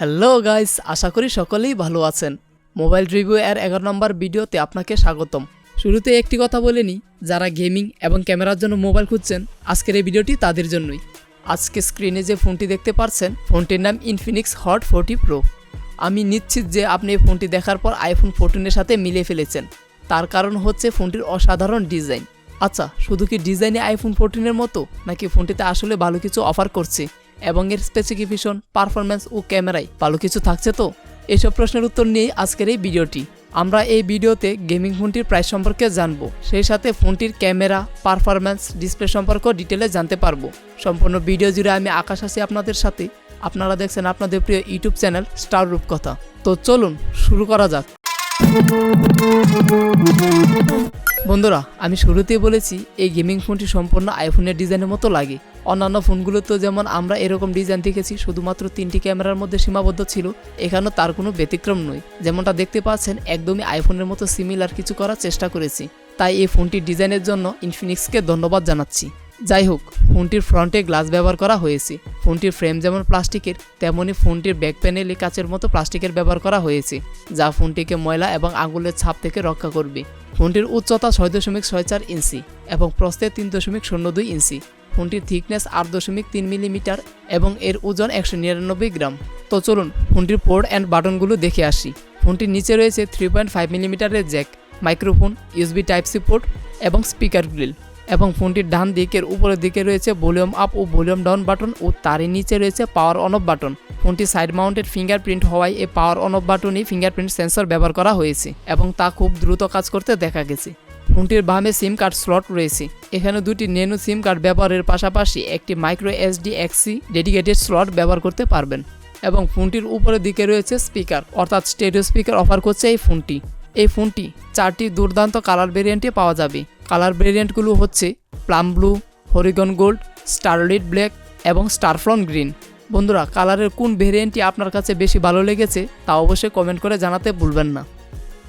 Hello guys, আশা করি সকলেই ভালো আছেন। মোবাইল রিভিউ এর 11 নম্বর ভিডিওতে আপনাকে স্বাগতম। শুরুতে একটি কথা বলে নিই, যারা গেমিং এবং ক্যামেরার জন্য মোবাইল খুঁজছেন, আজকের এই ভিডিওটি তাদের জন্যই। আজকে স্ক্রিনে যে ফোনটি দেখতে পাচ্ছেন, ফোনটির নাম ইনফিনিক্স হট 40 প্রো। আমি নিশ্চিত যে আপনি এই ফোনটি দেখার পর আইফোন 14 সাথে মিলিয়ে ফেলেছেন। তার কারণ হচ্ছে ফোনটির অসাধারণ ডিজাইন। আচ্ছা, শুধু কি ডিজাইনে আইফোন 14 মতো, নাকি ফোনটিতে আসলে ভালো কিছু অফার করছে এবং এর স্পেসিফিকেশন, পারফরম্যান্স ও ক্যামেরায় ভালো কিছু থাকছে? তো এসব প্রশ্নের উত্তর নিয়েই আজকের এই ভিডিওটি। আমরা এই ভিডিওতে গেমিং ফোনটির প্রাইস সম্পর্কে জানবো, সেই সাথে ফোনটির ক্যামেরা, পারফরম্যান্স, ডিসপ্লে সম্পর্কেও ডিটেলে জানতে পারবো। সম্পূর্ণ ভিডিও জুড়ে আমি আকাশ আছি আপনাদের সাথে। আপনারা দেখছেন আপনাদের প্রিয় ইউটিউব চ্যানেল স্টার রূপকথা। তো চলুন শুরু করা যাক। বন্ধুরা, আমি শুরুতেই বলেছি এই গেমিং ফোনটি সম্পূর্ণ আইফোনের ডিজাইনের মতো লাগে। অন্যান্য ফোনগুলোতেও যেমন আমরা এরকম ডিজাইন দেখেছি, শুধুমাত্র 3টি ক্যামেরার মধ্যে সীমাবদ্ধ ছিল, এখানেও তার কোনো ব্যতিক্রম নয়। যেমনটা দেখতে পাচ্ছেন, একদমই আইফোনের মতো সিমিলার কিছু করার চেষ্টা করেছি। তাই এই ফোনটির ডিজাইনের জন্য ইনফিনিক্সকে ধন্যবাদ জানাচ্ছি। যাই হোক, ফোনটির ফ্রন্টে গ্লাস ব্যবহার করা হয়েছে। ফোনটির ফ্রেম যেমন প্লাস্টিকের, তেমনি ফোনটির ব্যাক প্যানেলে কাচের মতো প্লাস্টিকের ব্যবহার করা হয়েছে, যা ফোনটিকে ময়লা এবং আঙুলের ছাপ থেকে রক্ষা করবে। ফোনটির উচ্চতা 6.64 ইঞ্চি এবং প্রস্থে 3.02 ইঞ্চি। ফোনটির থিকনেস 8.3 মিলিমিটার এবং এর ওজন 199 গ্রাম। তো চলুন ফোনটির পোর্ট অ্যান্ড বাটনগুলো দেখে আসি। ফোনটির নিচে রয়েছে 3.5 মিলিমিটারের jack, microphone, USB type C port এবং স্পিকার গ্রিল। এবং ফোনটির ডান দিকের উপরের দিকে রয়েছে ভলিউম আপ ও ভলিউম ডাউন বাটন ও তারই নিচে রয়েছে পাওয়ার অন অফ বাটন। ফোনটি সাইড মাউন্টেড ফিঙ্গারপ্রিন্ট হওয়ায় এই পাওয়ার অন অফ বাটনই ফিঙ্গারপ্রিন্ট সেন্সর ব্যবহার করা হয়েছে এবং তা খুব দ্রুত কাজ করতে দেখা গেছে। ফোনটির বামে সিম কার্ড স্লট রয়েছে। এখানে দুটি ন্যানো সিম কার্ড ব্যবহারের পাশাপাশি একটি মাইক্রো এসডি এক্সি ডেডিকেটেড স্লট ব্যবহার করতে পারবেন। এবং ফোনটির উপরের দিকে রয়েছে স্পিকার, অর্থাৎ স্টেরিও স্পিকার অফার করছে এই ফোনটি। এই ফোনটি 4টি দুর্দান্ত কালার ভেরিয়েন্টে পাওয়া যাবে। কালার ভেরিয়েন্টগুলো হচ্ছে প্লাম ব্লু, হরিগন গোল্ড, স্টারলাইট ব্ল্যাক এবং স্টারফ্রন গ্রিন। বন্ধুরা, কালারের কোন ভেরিয়েন্টটি আপনার কাছে বেশি ভালো লেগেছে তা অবশ্যই কমেন্ট করে জানাতে ভুলবেন না।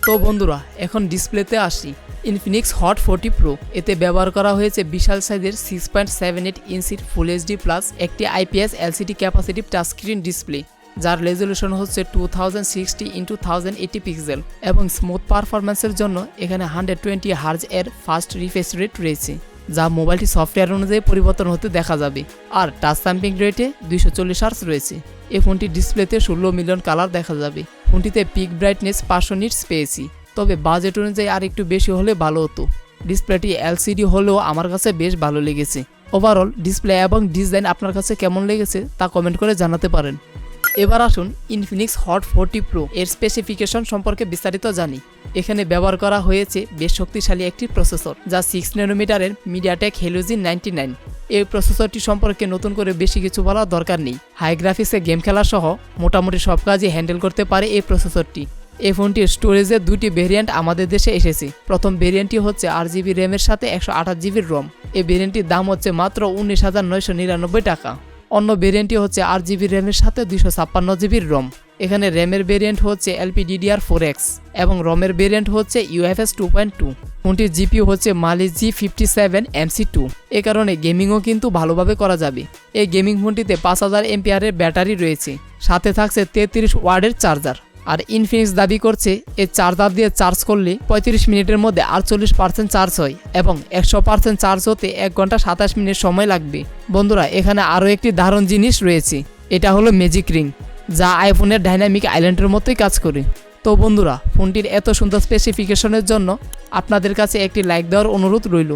তো বন্ধুরা, এখন ডিসপ্লেতে আসি। ইনফিনিক্স হট 40 প্রো, এতে ব্যবহার করা হয়েছে বিশাল সাইজের 6.78 ইঞ্চির ফুল এইচডি প্লাস একটি IPS LCD capacitive touchscreen display, যার রেজলিউশন হচ্ছে 2060x1080 পিক্সেল এবং স্মুথ পারফরম্যান্সের জন্য এখানে 120 হার্জ এর ফাস্ট রিফ্রেশ রেট রয়েছে, যা মোবাইলটি সফটওয়্যার অনুযায়ী পরিবর্তন হতে দেখা যাবে। আর টাচ স্যাম্পিং রেটে 240 হার্জ রয়েছে। এই ফোনটির ডিসপ্লেতে 16 মিলিয়ন কালার দেখা যাবে। ফোনটিতে পিক ব্রাইটনেস 500 নিটস পেয়েছি, তবে বাজেট অনুযায়ী আর একটু বেশি হলে ভালো হতো। ডিসপ্লেটি এলসিডি হলেও আমার কাছে বেশ ভালো লেগেছে। ওভারঅল ডিসপ্লে এবং ডিজাইন আপনার কাছে কেমন লেগেছে তা কমেন্ট করে জানাতে পারেন। এবার আসুন ইনফিনিক্স হট 40 প্রো এর স্পেসিফিকেশন সম্পর্কে বিস্তারিত জানি। এখানে ব্যবহার করা হয়েছে বেশ শক্তিশালী একটি প্রসেসর, যা 6 ন্যানোমিটারের মিডিয়াটেক হেলিওজিন 99। এই প্রসেসরটি সম্পর্কে নতুন করে বেশি কিছু বলার দরকার নেই। হাই গ্রাফিক্সে গেম খেলা সহ মোটামুটি সব কাজই হ্যান্ডেল করতে পারে এই প্রসেসরটি। এই ফোনটির স্টোরেজের দুটি ভেরিয়েন্ট আমাদের দেশে এসেছে। প্রথম ভেরিয়েন্টটি হচ্ছে 8GB র্যামের সাথে 128GB রম। এই ভেরিয়েন্টটির দাম হচ্ছে মাত্র 19,999 টাকা। অন্য ভেরিয়েন্টটি হচ্ছে 8GB র্যামের সাথে 256GB রম। এখানে র্যামের ভেরিয়েন্ট হচ্ছে LPDDR4X এবং রমের ভেরিয়েন্ট হচ্ছে UFS 2.2। ফোনটির জিপিইউ হচ্ছে Mali G57 MC2। এ কারণে গেমিংও কিন্তু ভালোভাবে করা যাবে। এই গেমিং ফোনটিতে 5000 এমপিআরের ব্যাটারি রয়েছে, সাথে থাকছে 33 ওয়াটের চার্জার। আর ইনফিনিক্স দাবি করছে এই চার্জার দিয়ে চার্জ করলে 35 মিনিটের মধ্যে 48% চার্জ হয় এবং 100% চার্জ হতে 1 ঘন্টা 27 মিনিট সময় লাগবে। বন্ধুরা, এখানে আরও একটি দারুণ জিনিস রয়েছে, এটা হলো ম্যাজিক রিং, যা আইফোনের ডাইনামিক আইল্যান্ডের মতোই কাজ করে। তো বন্ধুরা, ফোনটির এত সুন্দর স্পেসিফিকেশনের জন্য আপনাদের কাছে একটি লাইক দেওয়ার অনুরোধ রইল।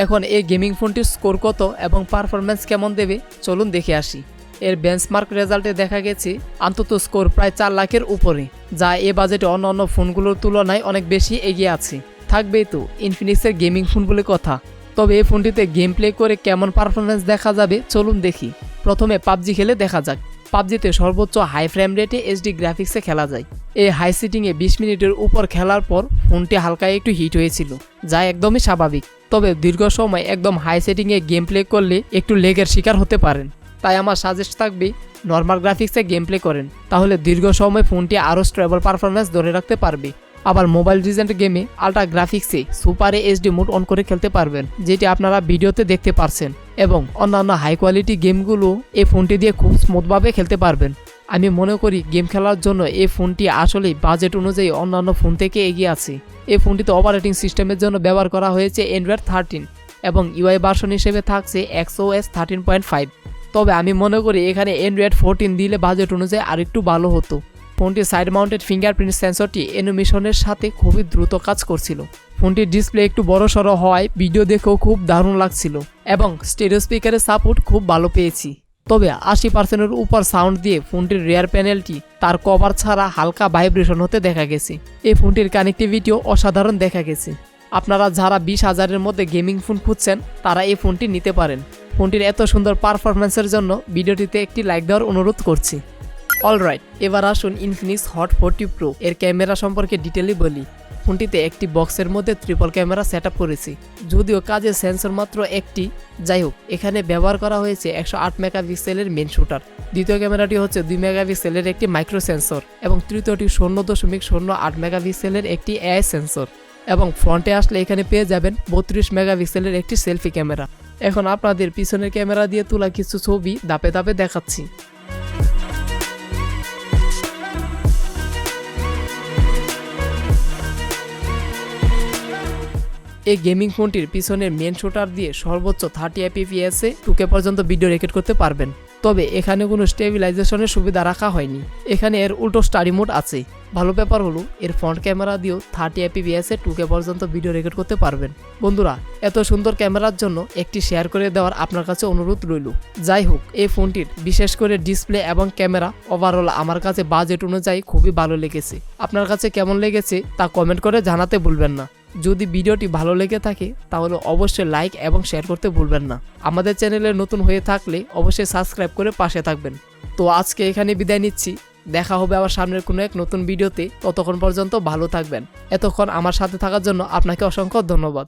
এখন এই গেমিং ফোনটির স্কোর কত এবং পারফরম্যান্স কেমন দেবে চলুন দেখে আসি। এর বেঞ্চমার্ক রেজাল্টে দেখা গেছে অন্তত স্কোর প্রায় 4 লাখের উপরে, যা এ বাজেটে অন্য ফোনগুলোর তুলনায় অনেক বেশি এগিয়ে আছে। থাকবেই তো ইনফিনিক্সের গেমিং ফোন বলে কথা। তবে এই ফোনটিতে গেম প্লে করে কেমন পারফরম্যান্স দেখা যাবে চলুন দেখি। প্রথমে পাবজি খেলে দেখা যাক। পাবজিতে সর্বোচ্চ হাই ফ্রেম রেটে এইচডি গ্রাফিক্সে খেলা যায়। এই হাই সিটিংয়ে 20 মিনিটের উপর খেলার পর ফোনটি হালকা একটু হিট হয়েছিল, যা একদমই স্বাভাবিক। তবে দীর্ঘ সময় একদম হাই সেটিংয়ে গেম প্লে করলে একটু লেগের শিকার হতে পারেন। তাই আমার সাজেস্ট থাকবে নর্মাল গ্রাফিক্সে গেম প্লে করেন, তাহলে দীর্ঘ সময় ফোনটি আরও স্টেবল পারফরম্যান্স ধরে রাখতে পারবে। আবার মোবাইল রিজেন্ট গেমে আল্ট্রা গ্রাফিক্সে সুপার এইচডি মোড অন করে খেলতে পারবেন, যেটি আপনারা ভিডিওতে দেখতে পারছেন। এবং অন্যান্য হাই কোয়ালিটি গেমগুলো এই ফোনটি দিয়ে খুব স্মুথভাবে খেলতে পারবেন। আমি মনে করি গেম খেলার জন্য এই ফোনটি আসলেই বাজেট অনুযায়ী অন্যান্য ফোন থেকে এগিয়ে আছে। এই ফোনটিতে অপারেটিং সিস্টেমের জন্য ব্যবহার করা হয়েছে অ্যান্ড্রয়েড 13 এবং ইউআই ভার্সন হিসেবে থাকছে XOS 13.5। তবে আমি মনে করি এখানে অ্যান্ড্রয়েড 14 দিলে বাজেট অনুযায়ী আরেকটু ভালো হতো। ফোনটির সাইড মাউন্টেড ফিঙ্গারপ্রিন্ট সেন্সরটি অ্যানিমেশনের সাথে খুবই দ্রুত কাজ করছিল। ফোনটির ডিসপ্লে একটু বড়সড় হওয়ায় ভিডিও দেখেও খুব দারুণ লাগছিল এবং স্টেরিও স্পিকারের সাপোর্ট খুব ভালো পেয়েছি। তবে 80%-এর উপর সাউন্ড দিয়ে ফোনটির রিয়ার প্যানেলটি তার কভার ছাড়া হালকা ভাইব্রেশন হতে দেখা গেছে। এই ফোনটির কানেক্টিভিটিও অসাধারণ দেখা গেছে। আপনারা যারা 20,000-এর মধ্যে গেমিং ফোন খুঁজছেন তারা এই ফোনটি নিতে পারেন। ফোনটির এত সুন্দর পারফরম্যান্সের জন্য ভিডিওটিতে একটি লাইক দেওয়ার অনুরোধ করছি। অলরাইট, এবার আসুন ইনফিনিক্স হট 40 প্রো এর ক্যামেরা সম্পর্কে ডিটেইলে বলি। ফোনটিতে একটি বক্সের মধ্যে ট্রিপল ক্যামেরা সেট আপ করেছি, যদিও কাজের সেন্সর মাত্র একটি। যাই হোক, এখানে ব্যবহার করা হয়েছে 108 মেগাপিক্সেলের মেন শুটার। দ্বিতীয় ক্যামেরাটি হচ্ছে 2 মেগাপিক্সেলের একটি মাইক্রো সেন্সর এবং তৃতীয়টি 0.08 মেগাপিক্সেলের একটি এআই সেন্সর। এবং ফ্রন্টে আসলে এখানে পেয়ে যাবেন 32 মেগাপিক্সেলের একটি সেলফি ক্যামেরা। এখন আপনাদের পিছনের ক্যামেরা দিয়ে তোলা কিছু ছবি ধাপে ধাপে দেখাচ্ছি। এই গেমিং ফোনটির পিছনের মেন শুটার দিয়ে সর্বোচ্চ 30 fps এ 2K পর্যন্ত ভিডিও রেকর্ড করতে পারবেন। তবে এখানে কোনো স্টেবিলাইজেশনের সুবিধা রাখা হয়নি। এখানে এর উল্টো স্টাডি মোড আছে। ভালো ব্যাপার হলো এর ফ্রন্ট ক্যামেরা দিয়েও 30 fps এ 2K পর্যন্ত ভিডিও রেকর্ড করতে পারবেন। বন্ধুরা, এত সুন্দর ক্যামেরার জন্য একটি শেয়ার করে দেওয়ার আপনার কাছে অনুরোধ রইল। যাই হোক, এই ফোনটির বিশেষ করে ডিসপ্লে এবং ক্যামেরা ওভারঅল আমার কাছে বাজেট অনুযায়ী খুবই ভালো লেগেছে। আপনার কাছে কেমন লেগেছে তা কমেন্ট করে জানাতে ভুলবেন না। যদি ভিডিওটি ভালো লেগে থাকে তাহলে অবশ্যই লাইক এবং শেয়ার করতে ভুলবেন না। আমাদের চ্যানেলে নতুন হয়ে থাকলে অবশ্যই সাবস্ক্রাইব করে পাশে থাকবেন। তো আজকে এখানে বিদায় নিচ্ছি। দেখা হবে আবার সামনের কোনো এক নতুন ভিডিওতে। ততক্ষণ পর্যন্ত ভালো থাকবেন। এতক্ষণ আমার সাথে থাকার জন্য আপনাকে অসংখ্য ধন্যবাদ।